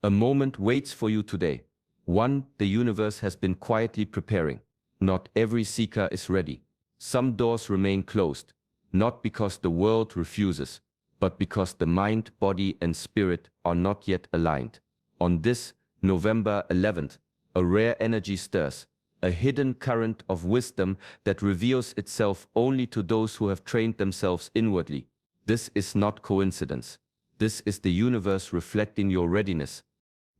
A moment waits for you today. One the universe has been quietly preparing. Not every seeker is ready. Some doors remain closed, not because the world refuses, but because the mind, body, and spirit are not yet aligned. On this November 11th, a rare energy stirs, a hidden current of wisdom that reveals itself only to those who have trained themselves inwardly. This is not coincidence. This is the universe reflecting your readiness.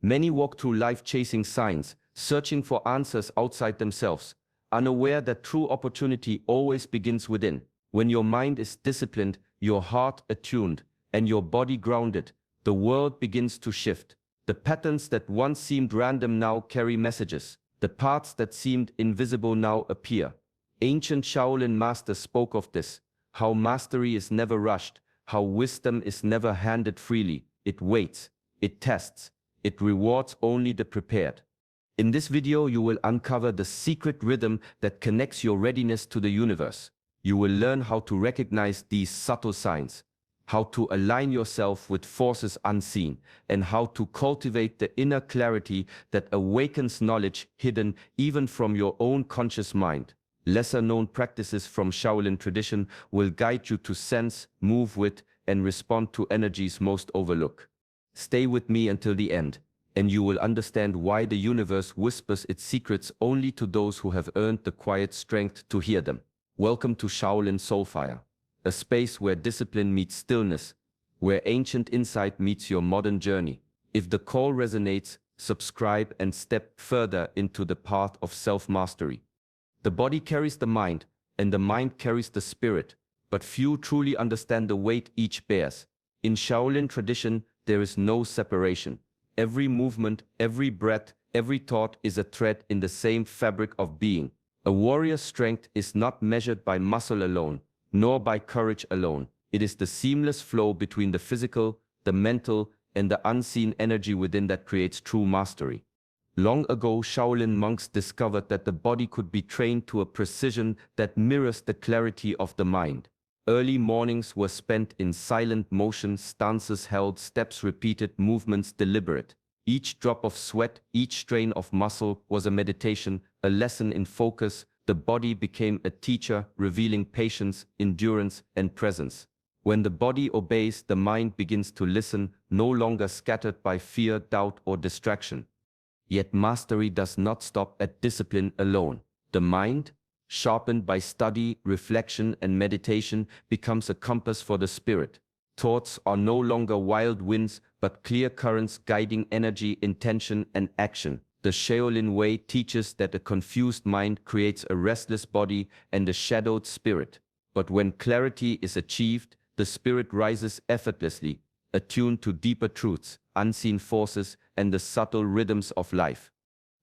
Many walk through life chasing signs, searching for answers outside themselves, unaware that true opportunity always begins within. When your mind is disciplined, your heart attuned, and your body grounded, the world begins to shift. The patterns that once seemed random now carry messages. The paths that seemed invisible now appear. Ancient Shaolin masters spoke of this, how mastery is never rushed, how wisdom is never handed freely. It waits, it tests, it rewards only the prepared. In this video, you will uncover the secret rhythm that connects your readiness to the universe. You will learn how to recognize these subtle signs, how to align yourself with forces unseen, and how to cultivate the inner clarity that awakens knowledge hidden even from your own conscious mind. Lesser-known practices from Shaolin tradition will guide you to sense, move with, and respond to energies most overlooked. Stay with me until the end, and you will understand why the universe whispers its secrets only to those who have earned the quiet strength to hear them. Welcome to Shaolin Soulfire, a space where discipline meets stillness, where ancient insight meets your modern journey. If the call resonates, subscribe and step further into the path of self-mastery. The body carries the mind, and the mind carries the spirit, but few truly understand the weight each bears. In Shaolin tradition, there is no separation. Every movement, every breath, every thought is a thread in the same fabric of being. A warrior's strength is not measured by muscle alone, nor by courage alone. It is the seamless flow between the physical, the mental, and the unseen energy within that creates true mastery. Long ago, Shaolin monks discovered that the body could be trained to a precision that mirrors the clarity of the mind. Early mornings were spent in silent motion, stances held, steps repeated, movements deliberate. Each drop of sweat, each strain of muscle was a meditation, a lesson in focus. The body became a teacher, revealing patience, endurance, and presence. When the body obeys, the mind begins to listen, no longer scattered by fear, doubt, or distraction. Yet mastery does not stop at discipline alone. The mind, sharpened by study, reflection, and meditation, becomes a compass for the spirit. Thoughts are no longer wild winds, but clear currents guiding energy, intention, and action. The Shaolin way teaches that a confused mind creates a restless body and a shadowed spirit. But when clarity is achieved, the spirit rises effortlessly, attuned to deeper truths, unseen forces, and the subtle rhythms of life.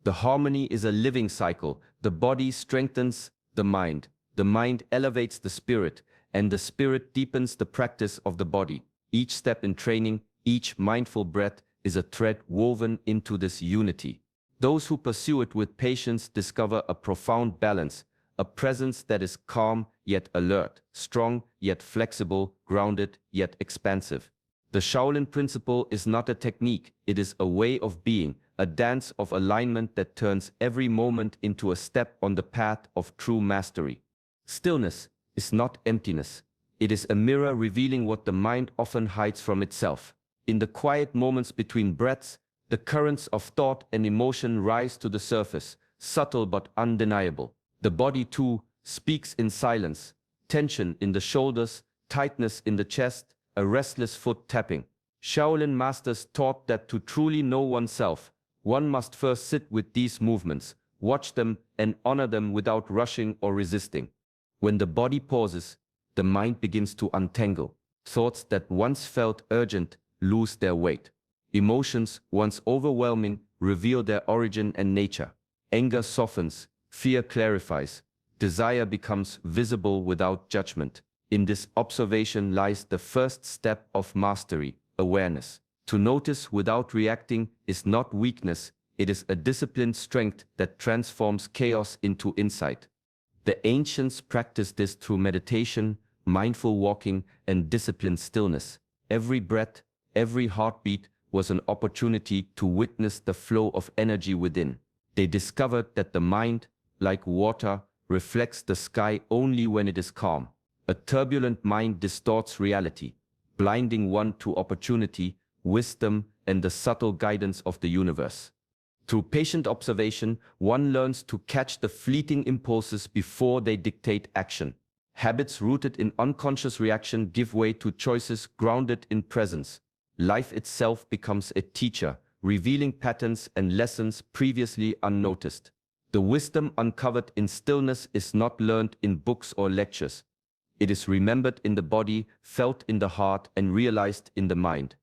The harmony is a living cycle. The body strengthens the mind elevates the spirit, and the spirit deepens the practice of the body. Each step in training, each mindful breath is a thread woven into this unity. Those who pursue it with patience discover a profound balance, a presence that is calm yet alert, strong yet flexible, grounded yet expansive. The Shaolin principle is not a technique, it is a way of being, a dance of alignment that turns every moment into a step on the path of true mastery. Stillness is not emptiness. It is a mirror revealing what the mind often hides from itself. In the quiet moments between breaths, the currents of thought and emotion rise to the surface, subtle but undeniable. The body, too, speaks in silence. Tension in the shoulders, tightness in the chest, a restless foot tapping. Shaolin masters taught that to truly know oneself, one must first sit with these movements, watch them, and honor them without rushing or resisting. When the body pauses, the mind begins to untangle. Thoughts that once felt urgent lose their weight. Emotions, once overwhelming, reveal their origin and nature. Anger softens, fear clarifies, desire becomes visible without judgment. In this observation lies the first step of mastery, awareness. To notice without reacting is not weakness, it is a disciplined strength that transforms chaos into insight. The ancients practiced this through meditation, mindful walking, and disciplined stillness. Every breath, every heartbeat was an opportunity to witness the flow of energy within. They discovered that the mind, like water, reflects the sky only when it is calm. A turbulent mind distorts reality, blinding one to opportunity, wisdom, and the subtle guidance of the universe. Through patient observation, one learns to catch the fleeting impulses before they dictate action. Habits rooted in unconscious reaction give way to choices grounded in presence. Life itself becomes a teacher, revealing patterns and lessons previously unnoticed. The wisdom uncovered in stillness is not learned in books or lectures. It is remembered in the body, felt in the heart, and realized in the mind.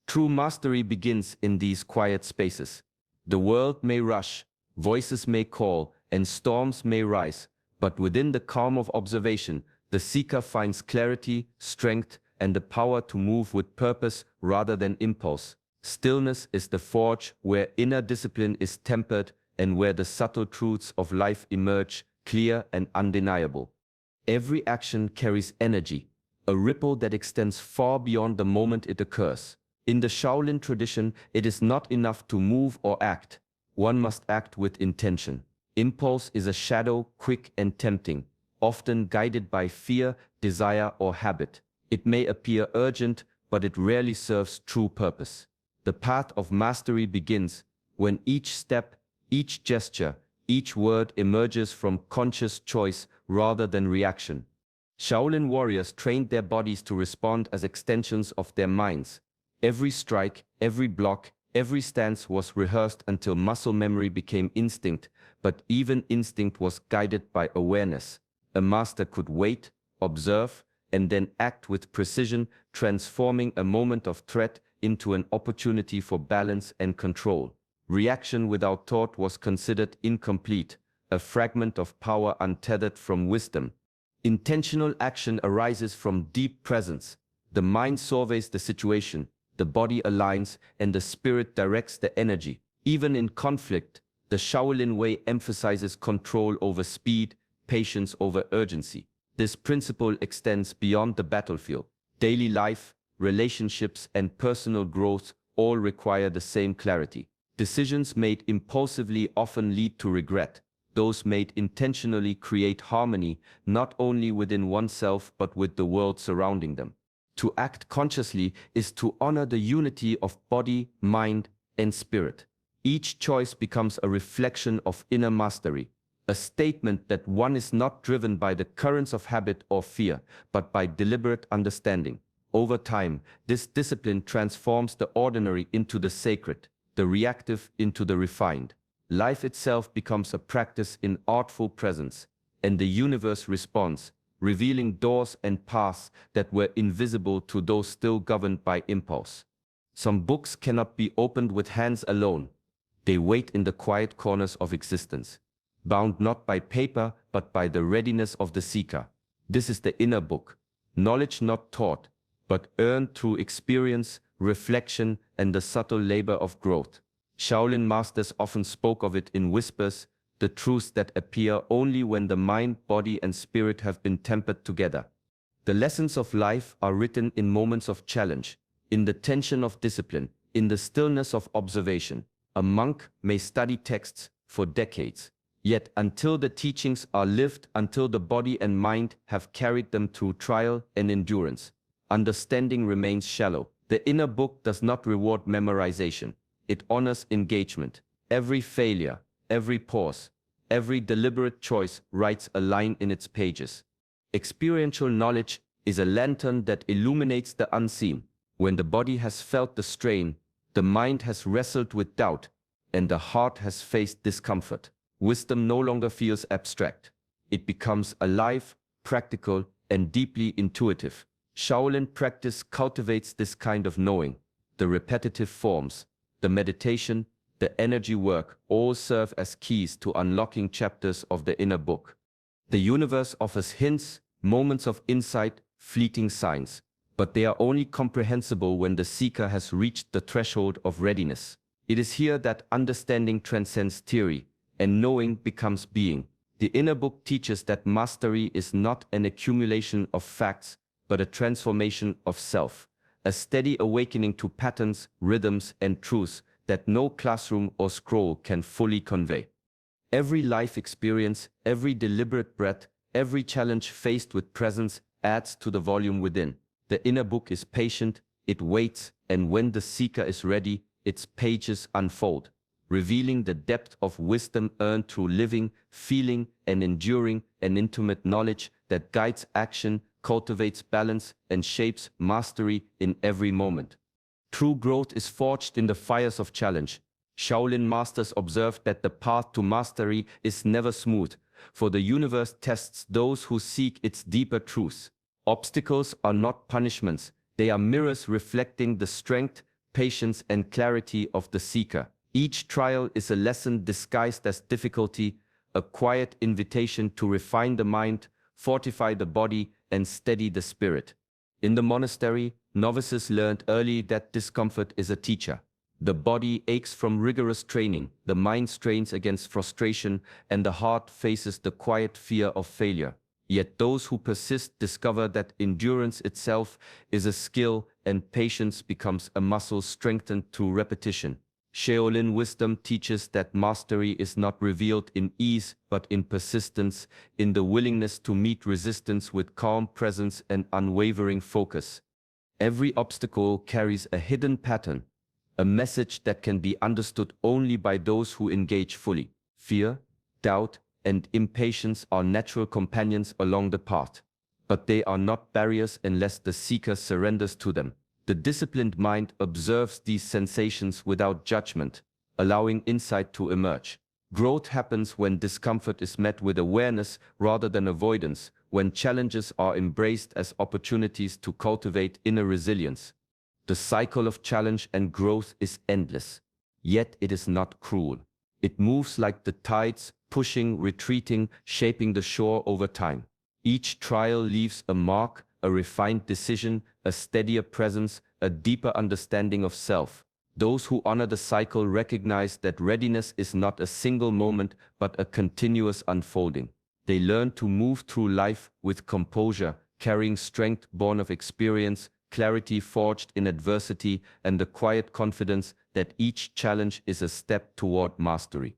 True mastery begins in these quiet spaces. The world may rush, voices may call, and storms may rise, but within the calm of observation, the seeker finds clarity, strength, and the power to move with purpose rather than impulse. Stillness is the forge where inner discipline is tempered and where the subtle truths of life emerge, clear and undeniable. Every action carries energy, a ripple that extends far beyond the moment it occurs. In the Shaolin tradition, it is not enough to move or act. One must act with intention. Impulse is a shadow, quick and tempting, often guided by fear, desire, or habit. It may appear urgent, but it rarely serves true purpose. The path of mastery begins when each step, each gesture, each word emerges from conscious choice rather than reaction. Shaolin warriors trained their bodies to respond as extensions of their minds. Every strike, every block, every stance was rehearsed until muscle memory became instinct, but even instinct was guided by awareness. A master could wait, observe, and then act with precision, transforming a moment of threat into an opportunity for balance and control. Reaction without thought was considered incomplete, a fragment of power untethered from wisdom. Intentional action arises from deep presence. The mind surveys the situation, the body aligns, and the spirit directs the energy. Even in conflict, the Shaolin way emphasizes control over speed, patience over urgency. This principle extends beyond the battlefield. Daily life, relationships, and personal growth all require the same clarity. Decisions made impulsively often lead to regret. Those made intentionally create harmony, not only within oneself but with the world surrounding them. To act consciously is to honor the unity of body, mind, and spirit. Each choice becomes a reflection of inner mastery, a statement that one is not driven by the currents of habit or fear, but by deliberate understanding. Over time, this discipline transforms the ordinary into the sacred, the reactive into the refined. Life itself becomes a practice in artful presence, and the universe responds, revealing doors and paths that were invisible to those still governed by impulse. Some books cannot be opened with hands alone. They wait in the quiet corners of existence, bound not by paper but by the readiness of the seeker. This is the inner book, knowledge not taught, but earned through experience, reflection, and the subtle labor of growth. Shaolin masters often spoke of it in whispers, the truths that appear only when the mind, body, and spirit have been tempered together. The lessons of life are written in moments of challenge, in the tension of discipline, in the stillness of observation. A monk may study texts for decades, yet until the teachings are lived, until the body and mind have carried them through trial and endurance, understanding remains shallow. The inner book does not reward memorization. It honors engagement. Every failure, every pause, every deliberate choice writes a line in its pages. Experiential knowledge is a lantern that illuminates the unseen. When the body has felt the strain, the mind has wrestled with doubt, and the heart has faced discomfort, wisdom no longer feels abstract. It becomes alive, practical, and deeply intuitive. Shaolin practice cultivates this kind of knowing. The repetitive forms, the meditation, the energy work all serve as keys to unlocking chapters of the inner book. The universe offers hints, moments of insight, fleeting signs, but they are only comprehensible when the seeker has reached the threshold of readiness. It is here that understanding transcends theory, and knowing becomes being. The inner book teaches that mastery is not an accumulation of facts, but a transformation of self. a steady awakening to patterns, rhythms, and truths that no classroom or scroll can fully convey. Every life experience, every deliberate breath, every challenge faced with presence adds to the volume within. The inner book is patient, it waits, and when the seeker is ready, its pages unfold, revealing the depth of wisdom earned through living, feeling, and enduring an intimate knowledge that guides action, cultivates balance, and shapes mastery in every moment. True growth is forged in the fires of challenge. Shaolin masters observed that the path to mastery is never smooth, for the universe tests those who seek its deeper truths. Obstacles are not punishments, they are mirrors reflecting the strength, patience, and clarity of the seeker. Each trial is a lesson disguised as difficulty, a quiet invitation to refine the mind, fortify the body, and steady the spirit. In the monastery, novices learned early that discomfort is a teacher. The body aches from rigorous training, the mind strains against frustration, and the heart faces the quiet fear of failure. Yet those who persist discover that endurance itself is a skill and patience becomes a muscle strengthened through repetition. Shaolin wisdom teaches that mastery is not revealed in ease but in persistence, in the willingness to meet resistance with calm presence and unwavering focus. Every obstacle carries a hidden pattern, a message that can be understood only by those who engage fully. Fear, doubt, and impatience are natural companions along the path, but they are not barriers unless the seeker surrenders to them. The disciplined mind observes these sensations without judgment, allowing insight to emerge. Growth happens when discomfort is met with awareness rather than avoidance, when challenges are embraced as opportunities to cultivate inner resilience. The cycle of challenge and growth is endless, yet it is not cruel. It moves like the tides, pushing, retreating, shaping the shore over time. Each trial leaves a mark, a refined decision, a steadier presence, a deeper understanding of self. Those who honor the cycle recognize that readiness is not a single moment but a continuous unfolding. They learn to move through life with composure, carrying strength born of experience, clarity forged in adversity, and the quiet confidence that each challenge is a step toward mastery.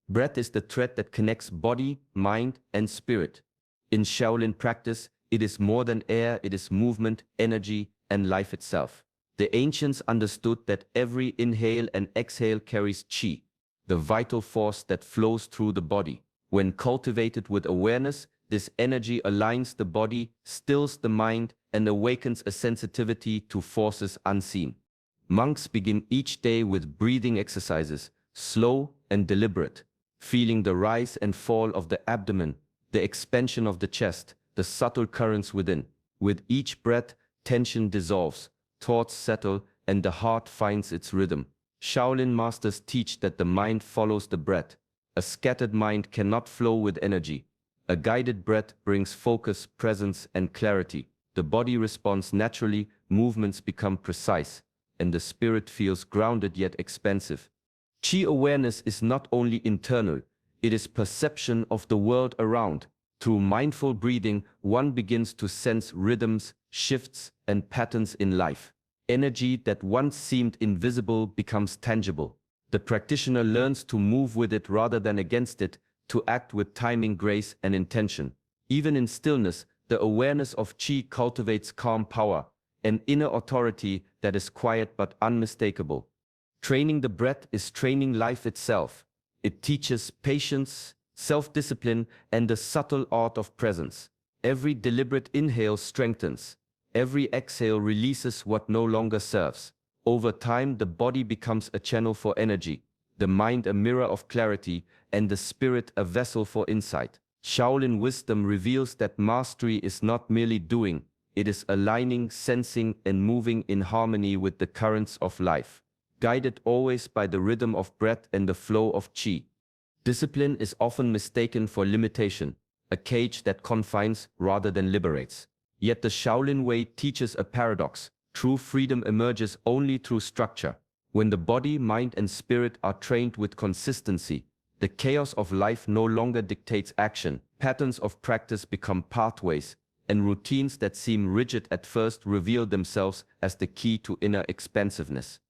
Breath is the thread that connects body, mind, and spirit. In Shaolin practice, it is more than air, it is movement, energy, and life itself. The ancients understood that every inhale and exhale carries qi, the vital force that flows through the body. When cultivated with awareness, this energy aligns the body, stills the mind, and awakens a sensitivity to forces unseen. Monks begin each day with breathing exercises, slow and deliberate, feeling the rise and fall of the abdomen, the expansion of the chest, the subtle currents within. With each breath, tension dissolves, thoughts settle, and the heart finds its rhythm. Shaolin masters teach that the mind follows the breath. A scattered mind cannot flow with energy. A guided breath brings focus, presence, and clarity. The body responds naturally, movements become precise, and the spirit feels grounded yet expansive. Qi awareness is not only internal, it is perception of the world around. Through mindful breathing, one begins to sense rhythms, shifts, and patterns in life. Energy that once seemed invisible becomes tangible. The practitioner learns to move with it rather than against it, to act with timing, grace, and intention. Even in stillness, the awareness of qi cultivates calm power, an inner authority that is quiet but unmistakable. Training the breath is training life itself. It teaches patience, self-discipline, and the subtle art of presence. Every deliberate inhale strengthens. Every exhale releases what no longer serves. Over time, the body becomes a channel for energy, the mind a mirror of clarity, and the spirit a vessel for insight. Shaolin wisdom reveals that mastery is not merely doing, it is aligning, sensing, and moving in harmony with the currents of life, guided always by the rhythm of breath and the flow of qi. Discipline is often mistaken for limitation, a cage that confines rather than liberates. Yet the Shaolin way teaches a paradox. True freedom emerges only through structure. When the body, mind, and spirit are trained with consistency, the chaos of life no longer dictates action. Patterns of practice become pathways, and routines that seem rigid at first reveal themselves as the key to inner expansiveness.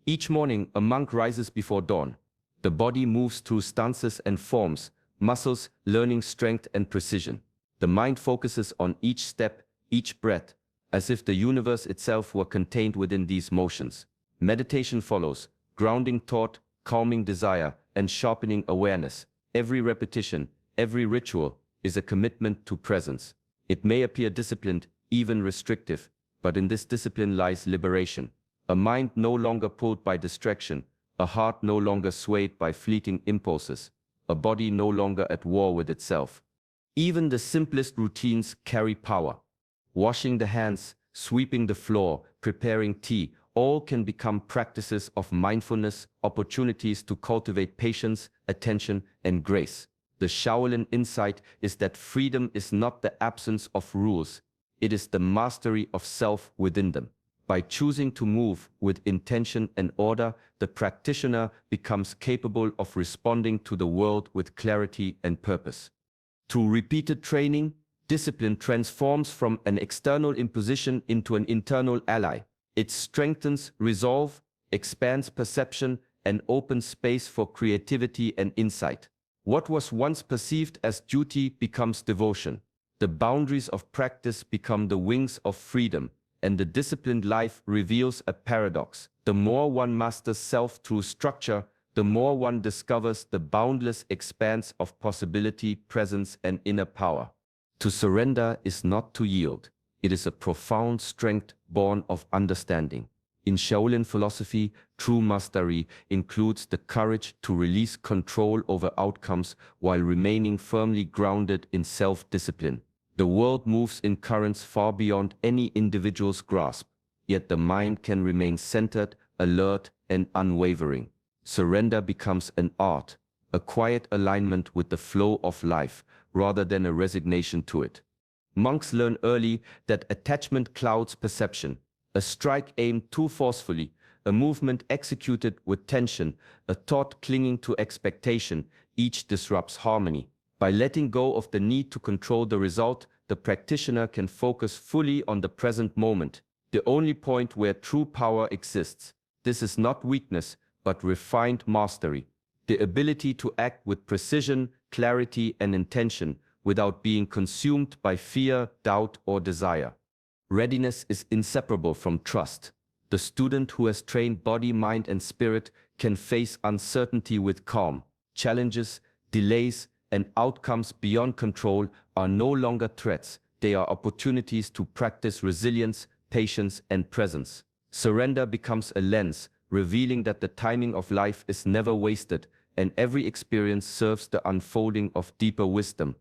Each morning, a monk rises before dawn. The body moves through stances and forms, muscles learning strength and precision. The mind focuses on each step, each breath, as if the universe itself were contained within these motions. Meditation follows, grounding thought, calming desire, and sharpening awareness. Every repetition, every ritual, is a commitment to presence. It may appear disciplined, even restrictive, but in this discipline lies liberation. A mind no longer pulled by distraction, a heart no longer swayed by fleeting impulses, a body no longer at war with itself. Even the simplest routines carry power. Washing the hands, sweeping the floor, preparing tea, all can become practices of mindfulness, opportunities to cultivate patience, attention, and grace. The Shaolin insight is that freedom is not the absence of rules, it is the mastery of self within them. By choosing to move with intention and order, the practitioner becomes capable of responding to the world with clarity and purpose. Through repeated training, discipline transforms from an external imposition into an internal ally. It strengthens resolve, expands perception, and opens space for creativity and insight. What was once perceived as duty becomes devotion. The boundaries of practice become the wings of freedom, and the disciplined life reveals a paradox. The more one masters self through structure, the more one discovers the boundless expanse of possibility, presence, and inner power. To surrender is not to yield. It is a profound strength born of understanding. In Shaolin philosophy, true mastery includes the courage to release control over outcomes while remaining firmly grounded in self-discipline. The world moves in currents far beyond any individual's grasp, yet the mind can remain centered, alert, and unwavering. Surrender becomes an art, a quiet alignment with the flow of life, rather than a resignation to it. Monks learn early that attachment clouds perception. A strike aimed too forcefully, a movement executed with tension, a thought clinging to expectation, each disrupts harmony. By letting go of the need to control the result, the practitioner can focus fully on the present moment, the only point where true power exists. This is not weakness, but refined mastery, the ability to act with precision, clarity, and intention without being consumed by fear, doubt, or desire. Readiness is inseparable from trust. The student who has trained body, mind, and spirit can face uncertainty with calm. Challenges, delays, and outcomes beyond control are no longer threats. They are opportunities to practice resilience, patience, and presence. Surrender becomes a lens, revealing that the timing of life is never wasted, and every experience serves the unfolding of deeper wisdom.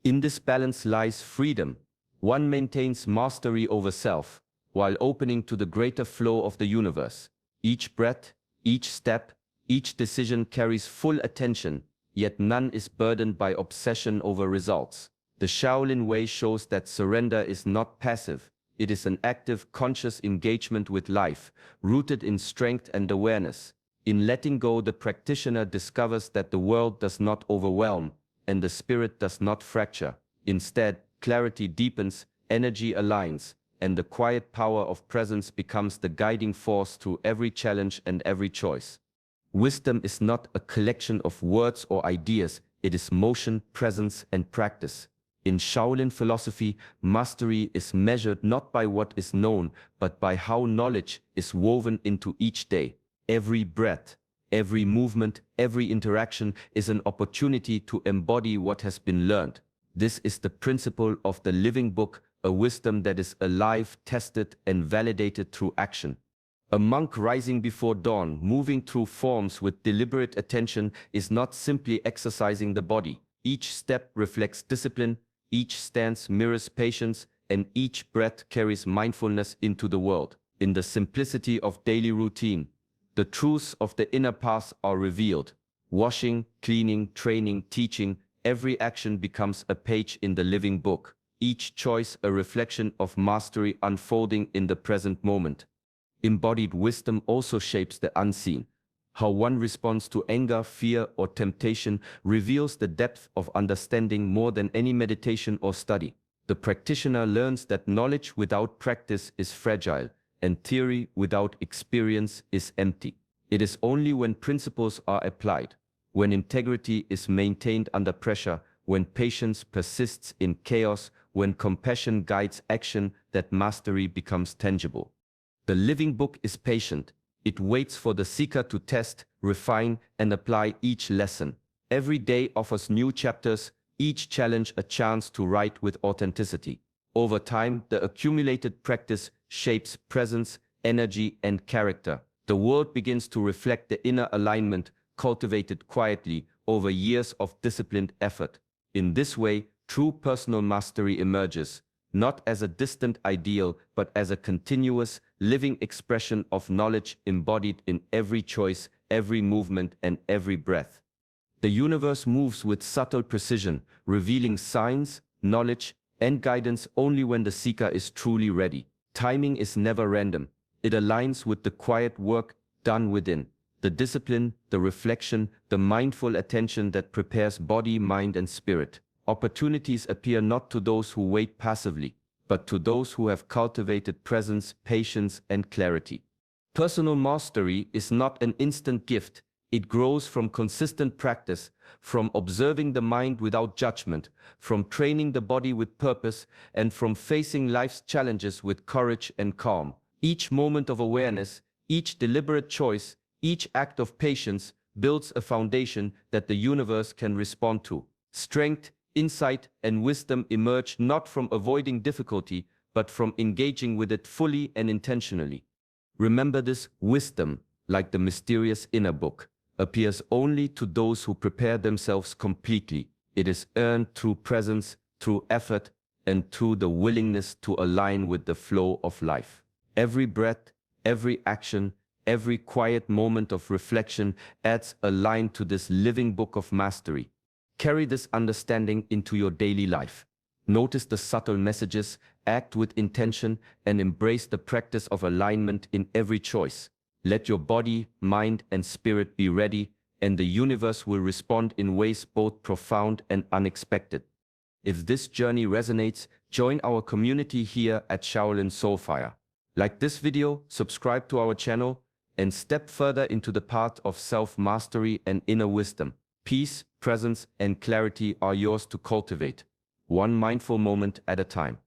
In this balance lies freedom. One maintains mastery over self, while opening to the greater flow of the universe. Each breath, each step, each decision carries full attention, yet none is burdened by obsession over results. The Shaolin way shows that surrender is not passive. It is an active, conscious engagement with life, rooted in strength and awareness. In letting go, the practitioner discovers that the world does not overwhelm, and the spirit does not fracture. Instead, clarity deepens, energy aligns, and the quiet power of presence becomes the guiding force through every challenge and every choice. Wisdom is not a collection of words or ideas, it is motion, presence, and practice. In Shaolin philosophy, mastery is measured not by what is known, but by how knowledge is woven into each day. Every breath, every movement, every interaction is an opportunity to embody what has been learned. This is the principle of the living book, a wisdom that is alive, tested, and validated through action. A monk rising before dawn, moving through forms with deliberate attention, is not simply exercising the body. Each step reflects discipline, each stance mirrors patience, and each breath carries mindfulness into the world. In the simplicity of daily routine, the truths of the inner path are revealed. Washing, cleaning, training, teaching, every action becomes a page in the living book, each choice a reflection of mastery unfolding in the present moment. Embodied wisdom also shapes the unseen. How one responds to anger, fear, or temptation reveals the depth of understanding more than any meditation or study. The practitioner learns that knowledge without practice is fragile, and theory without experience is empty. It is only when principles are applied, when integrity is maintained under pressure, when patience persists in chaos, when compassion guides action, that mastery becomes tangible. The living book is patient. It waits for the seeker to test, refine, and apply each lesson. Every day offers new chapters, each challenge a chance to write with authenticity. Over time, the accumulated practice shapes presence, energy, and character. The world begins to reflect the inner alignment cultivated quietly over years of disciplined effort. In this way, true personal mastery emerges, not as a distant ideal, but as a continuous, living expression of knowledge embodied in every choice, every movement, and every breath. The universe moves with subtle precision, revealing signs, knowledge, and guidance only when the seeker is truly ready. Timing is never random. It aligns with the quiet work done within, the discipline, the reflection, the mindful attention that prepares body, mind, and spirit. Opportunities appear not to those who wait passively, but to those who have cultivated presence, patience, and clarity. Personal mastery is not an instant gift. It grows from consistent practice, from observing the mind without judgment, from training the body with purpose, and from facing life's challenges with courage and calm. Each moment of awareness, each deliberate choice, each act of patience builds a foundation that the universe can respond to. Strength, insight, and wisdom emerge not from avoiding difficulty, but from engaging with it fully and intentionally. Remember this: wisdom, like the mysterious inner book, appears only to those who prepare themselves completely. It is earned through presence, through effort, and through the willingness to align with the flow of life. Every breath, every action, every quiet moment of reflection adds a line to this living book of mastery. Carry this understanding into your daily life. Notice the subtle messages, act with intention, and embrace the practice of alignment in every choice. Let your body, mind, and spirit be ready, and the universe will respond in ways both profound and unexpected. If this journey resonates, join our community here at Shaolin Soulfire. Like this video, subscribe to our channel, and step further into the path of self-mastery and inner wisdom. Peace, presence, and clarity are yours to cultivate, one mindful moment at a time.